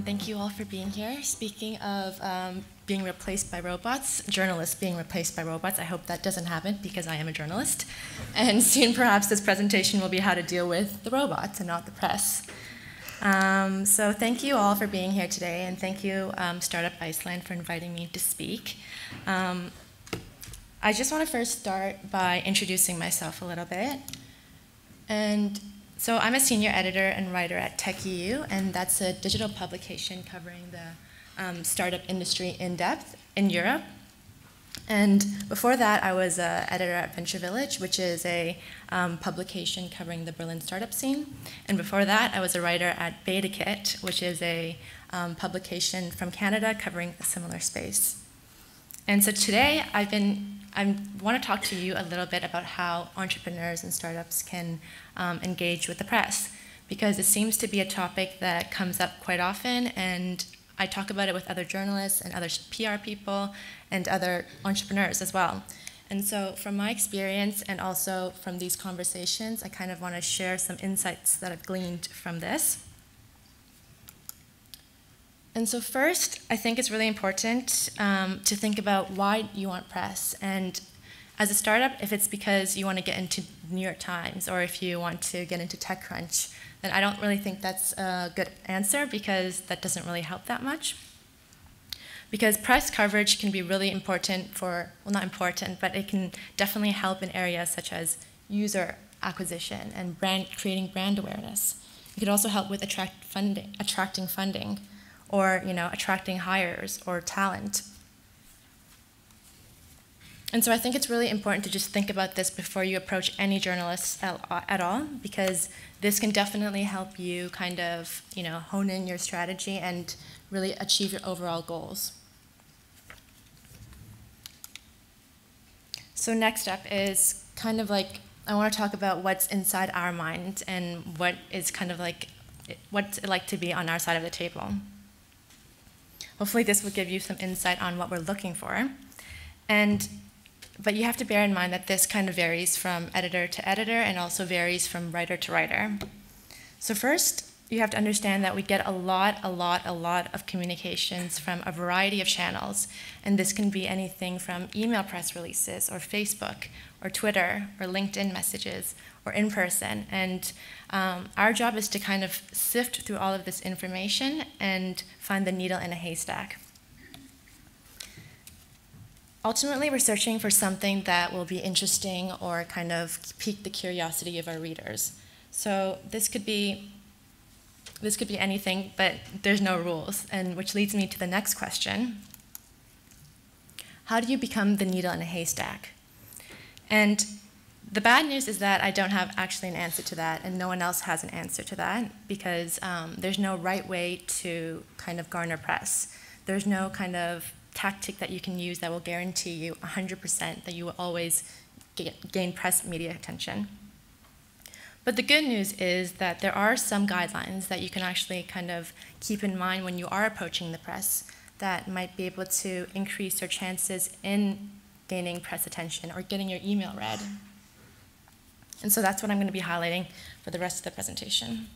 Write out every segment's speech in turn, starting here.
Thank you all for being here. Speaking of being replaced by robots, journalists being replaced by robots, I hope that doesn't happen because I am a journalist. And soon perhaps this presentation will be how to deal with the robots and not the press. So thank you all for being here today, and thank you Startup Iceland for inviting me to speak. I just want to first start by introducing myself a little bit. And so I'm a senior editor and writer at TechEU, and that's a digital publication covering the startup industry in depth in Europe. And before that, I was an editor at Venture Village, which is a publication covering the Berlin startup scene. And before that, I was a writer at BetaKit, which is a publication from Canada covering a similar space. And so today, I want to talk to you a little bit about how entrepreneurs and startups can engage with the press, because it seems to be a topic that comes up quite often, and I talk about it with other journalists and other PR people and other entrepreneurs as well. And so from my experience and also from these conversations, I kind of want to share some insights that I've gleaned from this. And so first, I think it's really important to think about why you want press. And as a startup, if it's because you want to get into the New York Times or if you want to get into TechCrunch, then I don't really think that's a good answer, because that doesn't really help that much. Because press coverage can be really important for, well, not important, but it can definitely help in areas such as user acquisition and creating brand awareness. It could also help with attracting funding, or attracting hires or talent. And so I think it's really important to just think about this before you approach any journalists at all, because this can definitely help you kind of hone in your strategy and really achieve your overall goals. So next up is kind of like, I want to talk about what's inside our mind and what is kind of like, what's it like to be on our side of the table. Hopefully this will give you some insight on what we're looking for. But you have to bear in mind that this kind of varies from editor to editor and also varies from writer to writer. So first, you have to understand that we get a lot of communications from a variety of channels. And this can be anything from email press releases or Facebook or Twitter or LinkedIn messages or in person. And our job is to kind of sift through all of this information and find the needle in a haystack. Ultimately, we're searching for something that will be interesting or kind of pique the curiosity of our readers. So this could be anything, but there's no rules, and which leads me to the next question. How do you become the needle in a haystack? And the bad news is that I don't have actually an answer to that, and no one else has an answer to that, because there's no right way to kind of garner press. There's no kind of tactic that you can use that will guarantee you 100% that you will always gain press media attention. But the good news is that there are some guidelines that you can actually kind of keep in mind when you are approaching the press that might be able to increase your chances in gaining press attention or getting your email read. And so that's what I'm going to be highlighting for the rest of the presentation.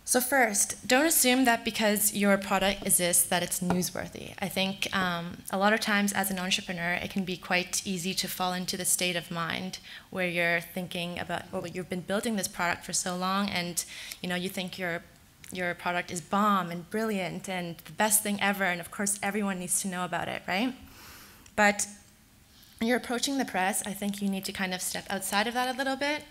So first, don't assume that because your product exists that it's newsworthy. I think a lot of times as an entrepreneur, it can be quite easy to fall into the state of mind where you're thinking about, well, you've been building this product for so long, and you think your product is bomb and brilliant and the best thing ever, and of course everyone needs to know about it, right? But when you're approaching the press, I think you need to kind of step outside of that a little bit.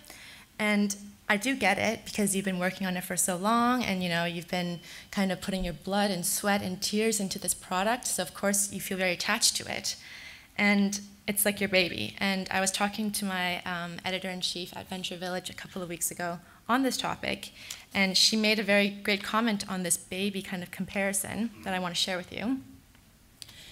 And I do get it, because you've been working on it for so long, and you've been kind of putting your blood and sweat and tears into this product, so of course you feel very attached to it. And it's like your baby. And I was talking to my editor-in-chief at Venture Village a couple of weeks ago on this topic, and she made a very great comment on this baby kind of comparison that I want to share with you.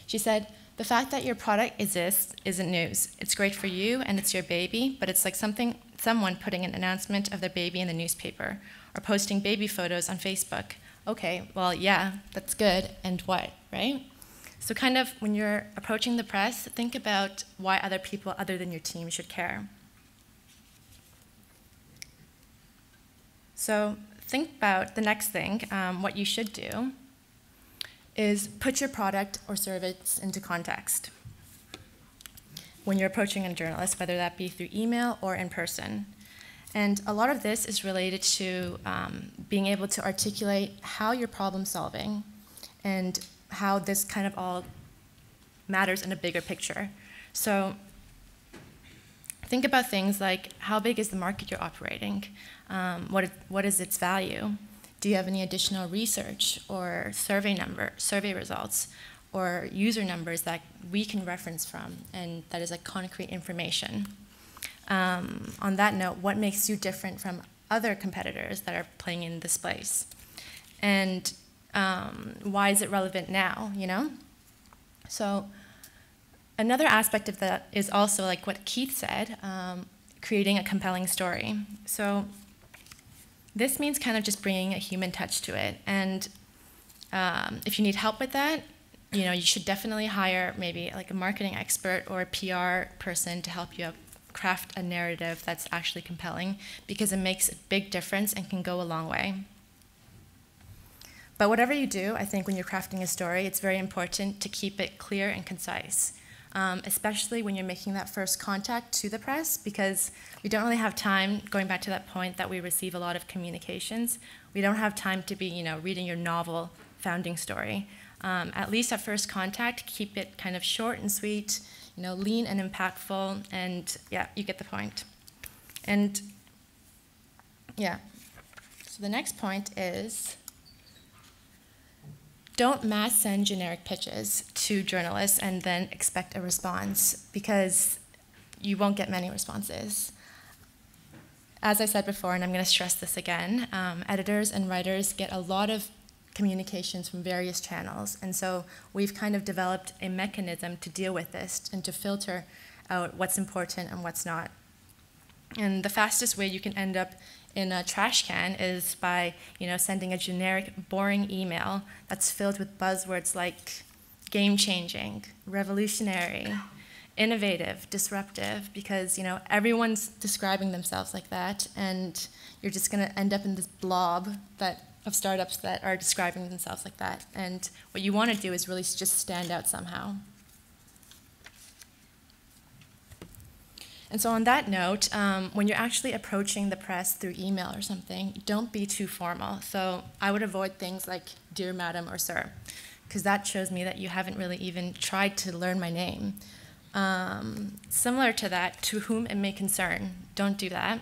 She said, the fact that your product exists isn't news. It's great for you and it's your baby, but it's like someone putting an announcement of their baby in the newspaper or posting baby photos on Facebook. Okay, well, yeah, that's good, and what, right? So kind of when you're approaching the press, think about why other people other than your team should care. So think about the next thing, what you should do is put your product or service into context when you're approaching a journalist, whether that be through email or in person. And a lot of this is related to being able to articulate how you're problem solving and how this kind of all matters in a bigger picture. So think about things like, how big is the market you're operating? What is its value? Do you have any additional research or survey results, or user numbers that we can reference from, and that is like concrete information? On that note, what makes you different from other competitors that are playing in this space? And why is it relevant now, you know? So another aspect of that is also like what Keith said, creating a compelling story. So this means kind of just bringing a human touch to it. And if you need help with that, you know, you should definitely hire maybe like a marketing expert or a PR person to help you craft a narrative that's actually compelling, because it makes a big difference and can go a long way. But whatever you do, I think when you're crafting a story, it's very important to keep it clear and concise, especially when you're making that first contact to the press, because we don't really have time, going back to that point that we receive a lot of communications, we don't have time to be, you know, reading your novel founding story. At least at first contact, keep it kind of short and sweet, you know, lean and impactful, and yeah, you get the point. And yeah, so the next point is, don't mass send generic pitches to journalists and then expect a response, because you won't get many responses. As I said before, and I'm going to stress this again, editors and writers get a lot of communications from various channels, and so we've kind of developed a mechanism to deal with this and to filter out what's important and what's not. And the fastest way you can end up in a trash can is by, you know, sending a generic, boring email that's filled with buzzwords like game-changing, revolutionary, innovative, disruptive, because, you know, everyone's describing themselves like that, and you're just going to end up in this blob of startups that are describing themselves like that. And what you want to do is really just stand out somehow. And so on that note, when you're actually approaching the press through email or something, don't be too formal. So I would avoid things like "Dear Madam" or "Sir," because that shows me that you haven't really even tried to learn my name. Similar to that, "To whom it may concern," don't do that.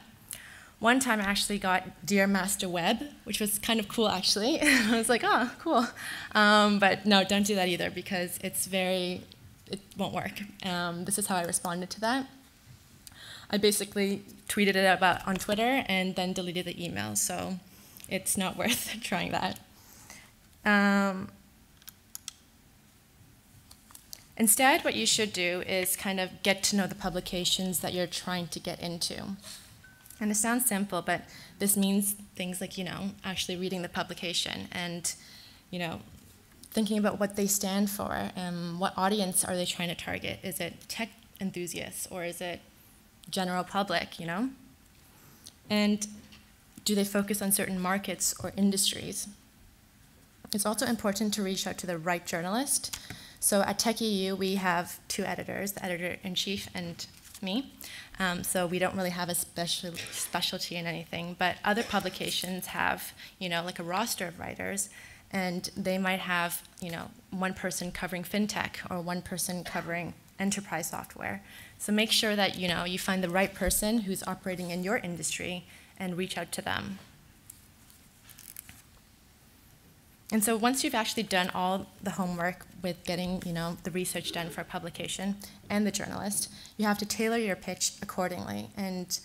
One time I actually got "Dear Master Web," which was kind of cool, actually. I was like, oh, cool. But no, don't do that either, because it won't work. This is how I responded to that. I basically tweeted it about on Twitter and then deleted the email, so it's not worth trying that. Instead, what you should do is kind of get to know the publications that you're trying to get into. And it sounds simple, but this means things like, you know, actually reading the publication and, you know, thinking about what they stand for, what audience are they trying to target? Is it tech enthusiasts, or is it general public, you know? And do they focus on certain markets or industries? It's also important to reach out to the right journalist. So at TechEU, we have two editors, the editor-in-chief and me. So we don't really have a specialty in anything, but other publications have, you know, like a roster of writers, and they might have, you know, one person covering fintech or one person covering enterprise software. So make sure that, you know, you find the right person who's operating in your industry and reach out to them. And so once you've actually done all the homework with getting, you know, the research done for a publication and the journalist, you have to tailor your pitch accordingly. And,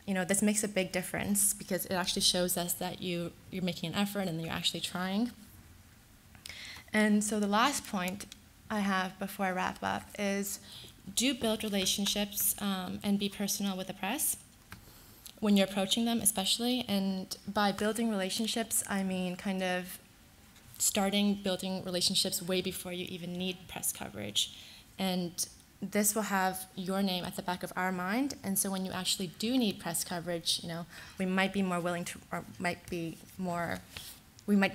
you know, this makes a big difference, because it actually shows us that you're making an effort and you're actually trying. And so the last point I have before I wrap up is, do build relationships and be personal with the press when you're approaching them, especially. And by building relationships, I mean kind of starting building relationships way before you even need press coverage. And this will have your name at the back of our mind, and so when you actually do need press coverage, we might be more willing to, or we might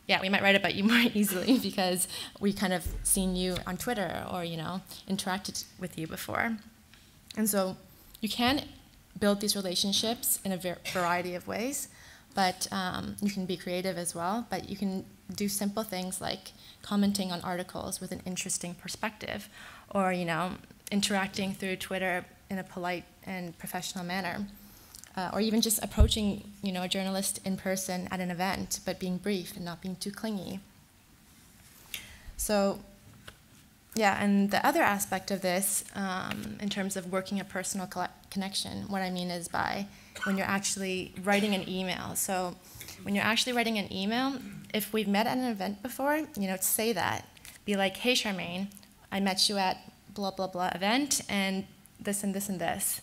write about you more easily because we kind of seen you on Twitter or, interacted with you before. And so you can build these relationships in a variety of ways, but you can be creative as well, but you can do simple things like commenting on articles with an interesting perspective, or, interacting through Twitter in a polite and professional manner. Or even just approaching, a journalist in person at an event, but being brief and not being too clingy. So, yeah, and the other aspect of this, in terms of working a personal connection, what I mean is by when you're actually writing an email. So, when you're actually writing an email, if we've met at an event before, say that. Be like, hey, Charmaine, I met you at blah, blah, blah event, and this and this and this.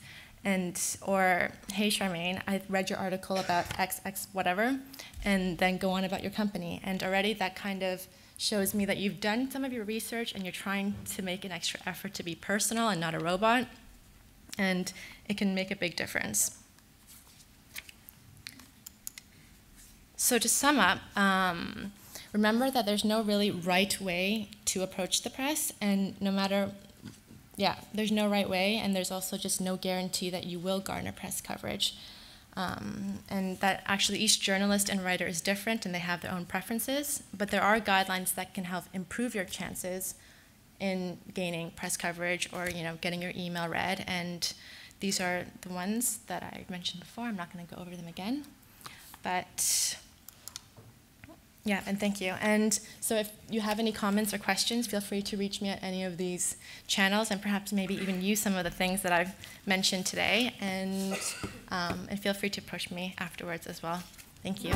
Or, hey, Charmaine, I read your article about XX whatever, and then go on about your company. And already that kind of shows me that you've done some of your research and you're trying to make an extra effort to be personal and not a robot. And it can make a big difference. So to sum up, remember that there's no really right way to approach the press, and there's no right way, and there's also just no guarantee that you will garner press coverage. And that actually each journalist and writer is different and they have their own preferences, but there are guidelines that can help improve your chances in gaining press coverage or getting your email read, and these are the ones that I mentioned before. I'm not going to go over them again, but yeah, and thank you. And so if you have any comments or questions, feel free to reach me at any of these channels and perhaps maybe even use some of the things that I've mentioned today. And feel free to approach me afterwards as well. Thank you.